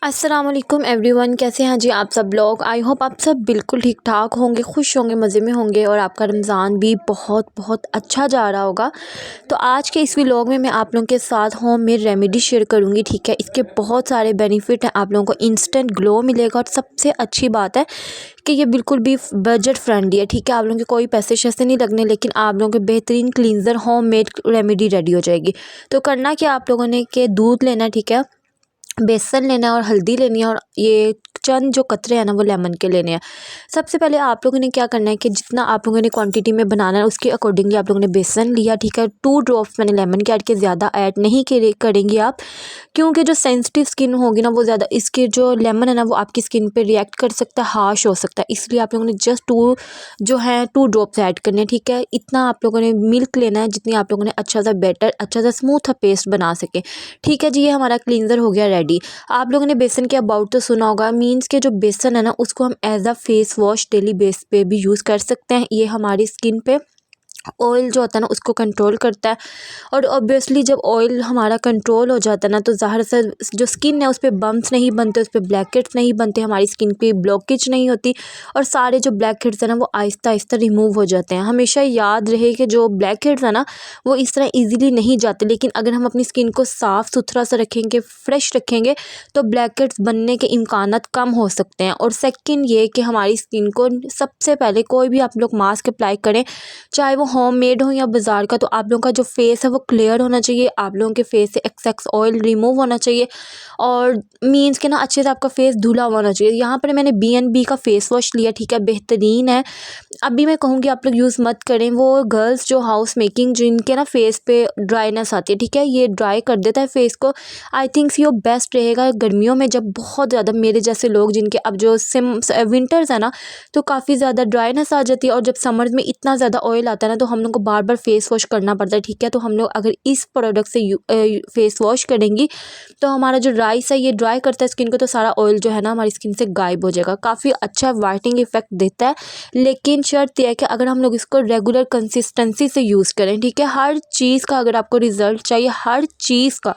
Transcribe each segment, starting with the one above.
अस्सलाम वालेकुम एवरीवन, कैसे हैं जी आप सब लोग। आई होप आप सब बिल्कुल ठीक ठाक होंगे, खुश होंगे, मज़े में होंगे और आपका रमज़ान भी बहुत बहुत अच्छा जा रहा होगा। तो आज के इस व्लॉग में मैं आप लोगों के साथ होम मेड रेमेडी शेयर करूंगी। ठीक है, इसके बहुत सारे बेनिफिट हैं, आप लोगों को इंस्टेंट ग्लो मिलेगा और सबसे अच्छी बात है कि ये बिल्कुल भी बजट फ्रेंडली है। ठीक है, आप लोगों के कोई पैसे शैसे नहीं लगने, लेकिन आप लोगों के बेहतरीन cleanser home made remedy ready हो जाएगी। तो करना क्या आप लोगों ने कि दूध लेना है, ठीक है, बेसन लेना है और हल्दी लेनी है और ये चंद जो कतरे हैं ना वो लेमन के लेने हैं। सबसे पहले आप लोगों ने क्या करना है कि जितना आप लोगों ने क्वांटिटी में बनाना है उसके अकॉर्डिंगली आप लोगों ने बेसन लिया। ठीक है, 2 ड्रॉप्स मैंने लेमन के ऐड किए, ज़्यादा ऐड नहीं करेंगी आप, क्योंकि जो सेंसिटिव स्किन होगी ना वो ज़्यादा इसके जो लेमन है ना वो आपकी स्किन पे रिएक्ट कर सकता है, हार्श हो सकता है। इसलिए आप लोगों ने जस्ट 2 जो है 2 ड्रॉप्स ऐड करने हैं। ठीक है, इतना आप लोगों ने मिल्क लेना है जितनी आप लोगों ने अच्छा सा बैटर, अच्छा सा स्मूथ पेस्ट बना सके। ठीक है जी, ये हमारा क्लींजर हो गया रेडी। आप लोगों ने बेसन के अबाउट तो सुना होगा, मीन्स के जो बेसन है ना उसको हम as a face wash daily base पे भी यूज़ कर सकते हैं। ये हमारी स्किन पे ऑयल जो होता है ना उसको कंट्रोल करता है और ऑब्वियसली जब ऑयल हमारा कंट्रोल हो जाता है ना तो ज़ाहिर से जो स्किन है उस पर बम्प्स नहीं बनते, उस पर ब्लैक हेड्स नहीं बनते, हमारी स्किन पे ब्लॉकेज नहीं होती और सारे जो ब्लैक हेड्स है ना वो आहिस्ता आहिस्ता रिमूव हो जाते हैं। हमेशा याद रहे कि जो ब्लैक हेड्स है ना वो इस तरह ईजिली नहीं जाते, लेकिन अगर हम अपनी स्किन को साफ़ सुथरा सा रखेंगे, फ्रेश रखेंगे, तो ब्लैक हेड्स बनने के इम्कानात कम हो सकते हैं। और सेकंड ये कि हमारी स्किन को सबसे पहले कोई भी आप लोग मास्क अप्लाई करें, चाहे वो होममेड हो या बाज़ार का, तो आप लोगों का जो फेस है वो क्लियर होना चाहिए, आप लोगों के फेस से एक्सेस ऑयल रिमूव होना चाहिए और मीन्स के ना अच्छे से आपका फेस धुला होना चाहिए। यहाँ पर मैंने B&B का फेस वॉश लिया। ठीक है, बेहतरीन है। अभी मैं कहूँगी आप लोग यूज़ मत करें, वो गर्ल्स जो हाउस मेकिंग जिनके ना फेस पे ड्राइनेस आती है, ठीक है, ये ड्राई कर देता है फेस को। आई थिंक ये बेस्ट रहेगा गर्मियों में, जब बहुत ज़्यादा मेरे जैसे लोग जिनके अब जो विंटर्स है ना तो काफ़ी ज़्यादा ड्राइनेस आ जाती है और जब समर में इतना ज़्यादा ऑयल आता है ना तो हम लोग को बार बार फेस वॉश करना पड़ता है। ठीक है, तो हम लोग अगर इस प्रोडक्ट से फेस वॉश करेंगी तो हमारा जो राइस है ये ड्राई करता है स्किन को, तो सारा ऑयल जो है ना हमारी स्किन से गायब हो जाएगा। काफ़ी अच्छा वाइटनिंग इफेक्ट देता है, लेकिन शर्त यह है कि अगर हम लोग इसको रेगुलर कंसिस्टेंसी से यूज़ करें। ठीक है, हर चीज़ का अगर आपको रिजल्ट चाहिए, हर चीज़ का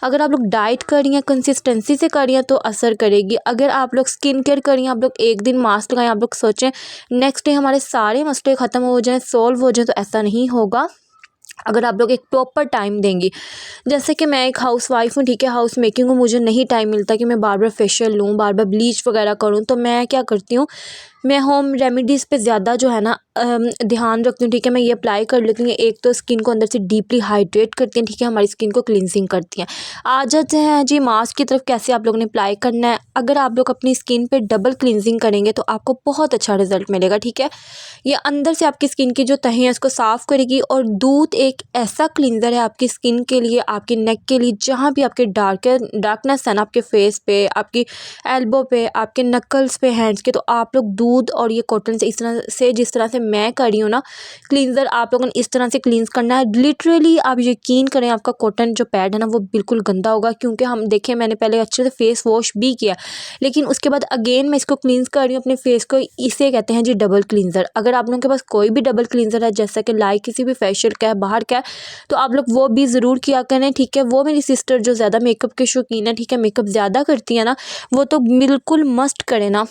अगर आप लोग डाइट कर रही हैं, कंसिस्टेंसी से कर रही हैं तो असर करेगी। अगर आप लोग स्किन केयर कर रही हैं, आप लोग एक दिन मास्क लगाएं, आप लोग सोचें नेक्स्ट डे हमारे सारे मसले ख़त्म हो जाएं, सॉल्व हो जाएं, तो ऐसा नहीं होगा अगर आप लोग एक प्रॉपर टाइम देंगी। जैसे कि मैं एक हाउस वाइफ हूँ, ठीक है, हाउस मेकिंग हूँ, मुझे नहीं टाइम मिलता कि मैं बार बार फेशियल लूँ, बार बार ब्लीच वगैरह करूँ, तो मैं क्या करती हूँ, मैं होम रेमेडीज़ पे ज़्यादा जो है ना ध्यान रखती हूँ। ठीक है, मैं ये अप्लाई कर लेती हूँ। एक तो स्किन को अंदर से डीपली हाइड्रेट करती हैं, ठीक है, हमारी स्किन को क्लिनजिंग करती हैं। आ जाते हैं जी मास्क की तरफ, कैसे आप लोगों ने अप्लाई करना है। अगर आप लोग अपनी स्किन पे डबल क्लिनजिंग करेंगे तो आपको बहुत अच्छा रिजल्ट मिलेगा। ठीक है, ये अंदर से आपकी स्किन की जो तहें हैं उसको साफ़ करेगी और दूध एक ऐसा क्लींजर है आपकी स्किन के लिए, आपकी नेक के लिए, जहाँ भी आपके डार्कनेस है ना आपके फेस पे, आपकी एल्बो पे, आपके नकल्स पे, हैंड्स के, तो आप लोग दूध और ये कॉटन से इस तरह से, जिस तरह से मैं कर रही हूँ ना क्लींजर, आप लोगों ने इस तरह से क्लींस करना है। लिटरली आप यकीन करें आपका कॉटन जो पैड है ना वो बिल्कुल गंदा होगा, क्योंकि हम देखें मैंने पहले अच्छे से फेस वॉश भी किया, लेकिन उसके बाद अगेन मैं इसको क्लींस कर रही हूँ अपने फेस को। इसे कहते हैं जी डबल क्लींजर। अगर आप लोगों के पास कोई भी डबल क्लींजर है, जैसा कि लाइक किसी भी फेशियल का है, बाहर का है, तो आप लोग वो भी ज़रूर किया करें। ठीक है, वो मेरी सिस्टर जो ज़्यादा मेकअप के शौकीन है, ठीक है, मेकअप ज़्यादा करती है ना, वो तो बिल्कुल मस्ट करें ना,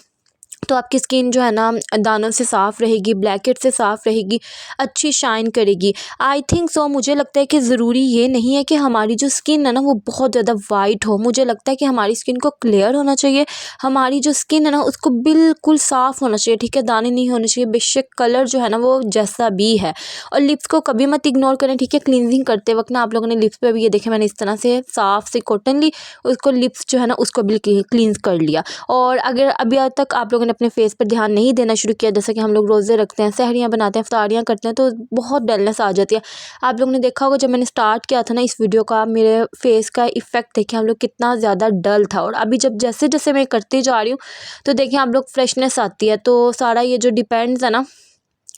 तो आपकी स्किन जो है ना दानों से साफ़ रहेगी, ब्लैकेट से साफ़ रहेगी, अच्छी शाइन करेगी। आई थिंक सो, मुझे लगता है कि ज़रूरी ये नहीं है कि हमारी जो स्किन है ना वो बहुत ज़्यादा वाइट हो। मुझे लगता है कि हमारी स्किन को क्लियर होना चाहिए, हमारी जो स्किन है ना उसको बिल्कुल साफ़ होना चाहिए। ठीक है, दाने नहीं होने चाहिए, बेशक कलर जो है ना वो जैसा भी है। और लिप्स को कभी मत इग्नोर करें। ठीक है, क्लींजिंग करते वक्त ना आप लोगों ने लिप्स पे भी, ये देखें मैंने इस तरह से साफ़ से कॉटन ली, उसको लिप्स जो है ना उसको बिल्कुल क्लींस कर लिया। और अगर अभी तक आप लोगों ने अपने फेस पर ध्यान नहीं देना शुरू किया, जैसे कि हम लोग रोज़े रखते हैं, सहरियाँ बनाते हैं, इफ्तारियाँ करते हैं, तो बहुत डलनेस आ जाती है। आप लोगों ने देखा होगा जब मैंने स्टार्ट किया था ना इस वीडियो का, मेरे फेस का इफेक्ट देखिए हम लोग कितना ज़्यादा डल था, और अभी जब जैसे जैसे मैं करती जा रही हूँ तो देखिए आप लोग फ्रेशनेस आती है। तो सारा ये जो डिपेंड्स है ना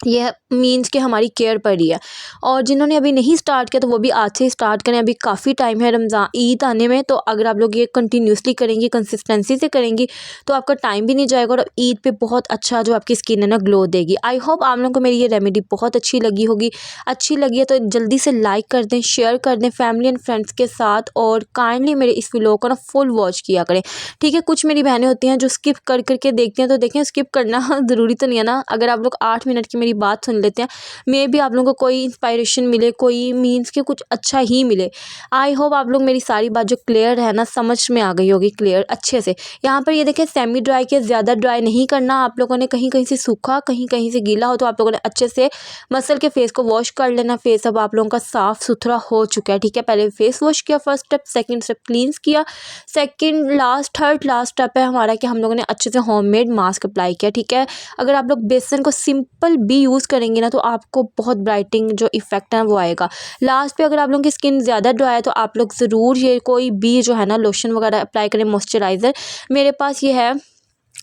यह मीन्स कि हमारी केयर पर ही है। और जिन्होंने अभी नहीं स्टार्ट किया तो वो भी आज से स्टार्ट करें। अभी काफ़ी टाइम है रमज़ान ईद आने में, तो अगर आप लोग ये कंटिन्यूसली करेंगी, कंसिस्टेंसी से करेंगी, तो आपका टाइम भी नहीं जाएगा और ईद पे बहुत अच्छा जो आपकी स्किन है ना ग्लो देगी। आई होप आप लोगों को मेरी ये रेमेडी बहुत अच्छी लगी होगी। अच्छी लगी है तो जल्दी से लाइक कर दें, शेयर कर दें फैमिली एंड फ्रेंड्स के साथ, और काइंडली मेरे इस व्लॉग को ना फुल वॉच किया करें, ठीक है। कुछ मेरी बहनें होती हैं जो स्किप कर करके देखती हैं, तो देखें स्किप करना ज़रूरी तो नहीं है ना। अगर आप लोग 8 मिनट की मेरी बात सुन लेते हैं, मे भी आप लोगों को कोई इंस्पायरेशन मिले, कोई मीन्स के कुछ अच्छा ही मिले। आई होप आप लोग मेरी सारी बात जो क्लियर है ना समझ में आ गई होगी क्लियर अच्छे से। यहाँ पर ये देखें सेमी ड्राई के, ज़्यादा ड्राई नहीं करना आप लोगों ने, कहीं कहीं से सूखा कहीं कहीं से गीला हो तो आप लोगों ने अच्छे से मसल के फेस को वॉश कर लेना। फेस अब आप लोगों का साफ़ सुथरा हो चुका है, ठीक है। पहले फेस वॉश किया first step, second step cleanse किया, second last third last step है हमारा कि हम लोगों ने अच्छे से होममेड मास्क अप्लाई किया, ठीक है। अगर आप लोग बेसन को सिंपल भी यूज़ करेंगे ना तो आपको बहुत ब्राइटिंग जो इफ़ेक्ट है वो आएगा। लास्ट पे अगर आप लोगों की स्किन ज़्यादा ड्राई है तो आप लोग ज़रूर ये कोई भी जो है ना लोशन वगैरह अप्लाई करें, मॉइस्चराइज़र। मेरे पास ये है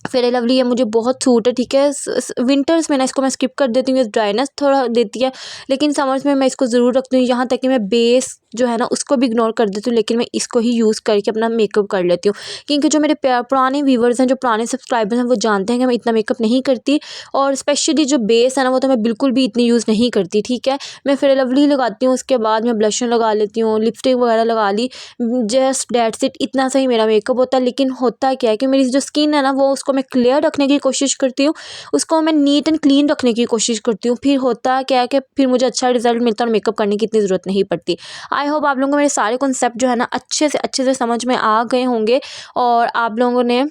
फेयर एंड लवली, ये मुझे बहुत सूट है, ठीक है। विंटर्स में ना इसको मैं स्किप कर देती हूँ, ड्राइनेस थोड़ा देती है, लेकिन समर्स में मैं इसको ज़रूर रखती हूँ। यहाँ तक कि मैं बेस जो है ना उसको भी इग्नोर कर देती हूँ, लेकिन मैं इसको ही यूज़ करके अपना मेकअप कर लेती हूँ। क्योंकि जो मेरे पुराने व्यूवर्स हैं, जो पुराने सब्सक्राइबर्स हैं, वो जानते हैं कि मैं इतना मेकअप नहीं करती, और स्पेशली जो बेस है ना वो तो मैं बिल्कुल भी इतनी यूज़ नहीं करती, ठीक है। मैं फेयर एंड लवली लगाती हूँ, उसके बाद मैं ब्लशर लगा लेती हूँ, लिपस्टिक वगैरह लगा ली, जस्ट डेट्स इट, इतना सा ही मेरा मेकअप होता है। लेकिन होता क्या है कि मेरी जो स्किन है ना वो उसको मैं क्लियर रखने की कोशिश करती हूँ, उसको मैं नीट एंड क्लीन रखने की कोशिश करती हूँ। फिर होता क्या है कि फिर मुझे अच्छा रिजल्ट मिलता है और मेकअप करने की इतनी ज़रूरत नहीं पड़ती। आई होप आप लोगों को मेरे सारे कॉन्सेप्ट जो है ना अच्छे से समझ में आ गए होंगे, और आप लोगों ने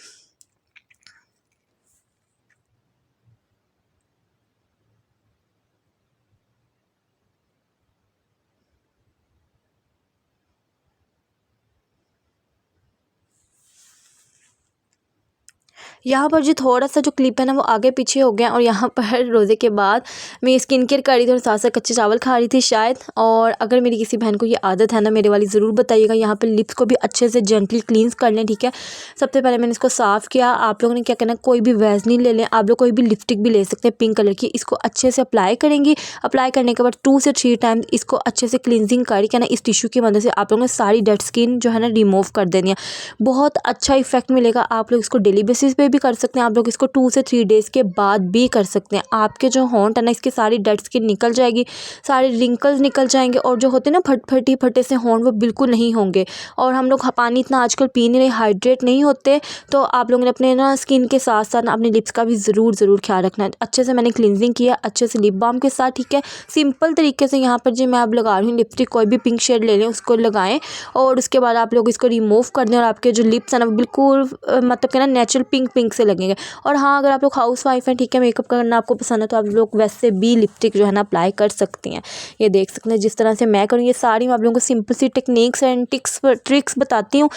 यहाँ पर जो थोड़ा सा जो क्लिप है ना वो आगे पीछे हो गया, और यहाँ पर रोज़े के बाद मैं स्किन केयर कर रही थी और साथ साथ कच्चे चावल खा रही थी शायद। और अगर मेरी किसी बहन को ये आदत है ना मेरे वाली, ज़रूर बताइएगा। यहाँ पर लिप्स को भी अच्छे से जेंटली क्लींस कर लें, ठीक है। सबसे पहले मैंने इसको साफ़ किया। आप लोगों ने क्या करना है, कोई भी वैसलीन ले लें, आप लोग कोई भी लिपस्टिक भी ले सकते हैं पिंक कलर की। इसको अच्छे से अप्लाई करेंगी, अप्लाई करने के बाद 2 से 3 टाइम इसको अच्छे से क्लींजिंग करके ना इस टिश्यू की मदद से आप लोगों ने सारी डेड स्किन जो है ना रिमूव कर देनी है। बहुत अच्छा इफेक्ट मिलेगा। आप लोग इसको डेली बेसिस पे भी कर सकते हैं, आप लोग इसको 2 से 3 डेज़ के बाद भी कर सकते हैं। आपके जो होंठ है ना इसकी सारी डेड स्किन निकल जाएगी, सारे रिंकल्स निकल जाएंगे, और जो होते हैं ना फटे से होंठ वो बिल्कुल नहीं होंगे। और हम लोग पानी इतना आजकल पी नहीं रहे, हाइड्रेट नहीं होते, तो आप लोगों ने अपने ना स्किन के साथ साथ ना अपने लिप्स का भी ज़रूर ख्याल रखना है। अच्छे से मैंने क्लिनजिंग किया अच्छे से लिप बाम के साथ, ठीक है। सिंपल तरीके से यहाँ पर जो मैं अब लगा रही हूँ लिपस्टिक, कोई भी पिंक शेड ले लें उसको लगाएं, और उसके बाद आप लोग इसको रिमूव कर दें, और आपके जो लिप्स हैं ना बिल्कुल मतलब कि ना नेचुरल पिंक से लगेंगे। और हाँ, अगर आप लोग हाउस वाइफ हैं, ठीक है, मेकअप करना आपको पसंद है, तो आप लोग वैसे भी लिपस्टिक जो है ना अप्लाई कर सकती हैं। ये देख सकते हैं जिस तरह से मैं करूँ, ये सारी मैं आप लोगों को सिंपल सी टेक्निक्स एंड ट्रिक्स बताती हूँ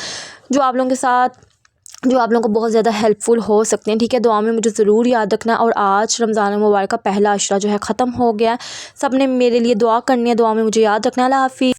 जो आप लोगों के साथ, जो आप लोगों को बहुत ज़्यादा हेल्पफुल हो सकते हैं, ठीक है। दुआ में मुझे ज़रूर याद रखना। और आज रमज़ान मुबारक का पहला अशरा जो है ख़त्म हो गया। सब ने मेरे लिए दुआ करनी है, दुआ में मुझे याद रखना। अल्लाह हाफ़िज़।